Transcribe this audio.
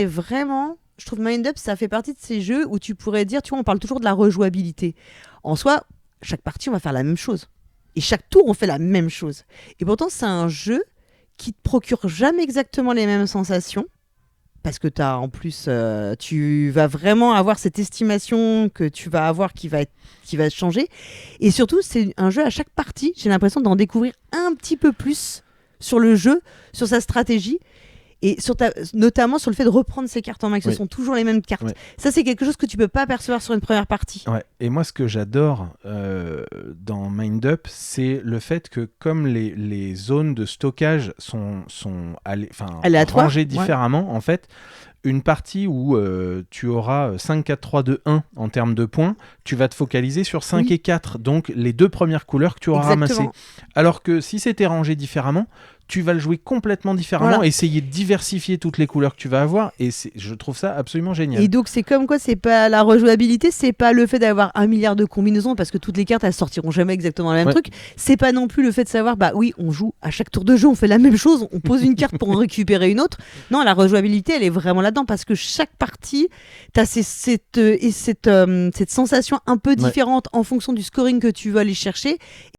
Et vraiment, je trouve Mind Up, ça fait partie de ces jeux où tu pourrais dire, tu vois, on parle toujours de la rejouabilité. En soi, chaque partie, on va faire la même chose. Et chaque tour, on fait la même chose. Et pourtant, c'est un jeu qui te procure jamais exactement les mêmes sensations. Parce que en plus, tu vas vraiment avoir cette estimation que tu vas avoir qui va changer. Et surtout, c'est un jeu à chaque partie, j'ai l'impression d'en découvrir un petit peu plus sur le jeu, sur sa stratégie. Et notamment sur le fait de reprendre ses cartes en main, que ce Oui. sont toujours les mêmes cartes. Ouais. Ça, c'est quelque chose que tu peux pas percevoir sur une première partie. Ouais. Et moi, ce que j'adore dans Mind Up, c'est le fait que comme les zones de stockage sont Aléatoire, rangées ouais. différemment, en fait, une partie où tu auras 5, 4, 3, 2, 1 en termes de points, tu vas te focaliser sur 5 Oui. et 4, donc les deux premières couleurs que tu auras Exactement. ramassées. Alors que si c'était rangé différemment, tu vas le jouer complètement différemment, Voilà. essayer de diversifier toutes les couleurs que tu vas avoir, et je trouve ça absolument génial. Et donc, c'est comme quoi, c'est pas la rejouabilité, c'est pas le fait d'avoir 1 milliard de combinaisons, parce que toutes les cartes, elles sortiront jamais exactement le même Ouais. truc. C'est pas non plus le fait de savoir, bah oui, on joue à chaque tour de jeu, on fait la même chose, on pose une carte pour en récupérer une autre. Non, la rejouabilité, elle est vraiment là-dedans, parce que chaque partie, t'as cette sensation un peu différente en fonction du scoring que tu veux aller chercher.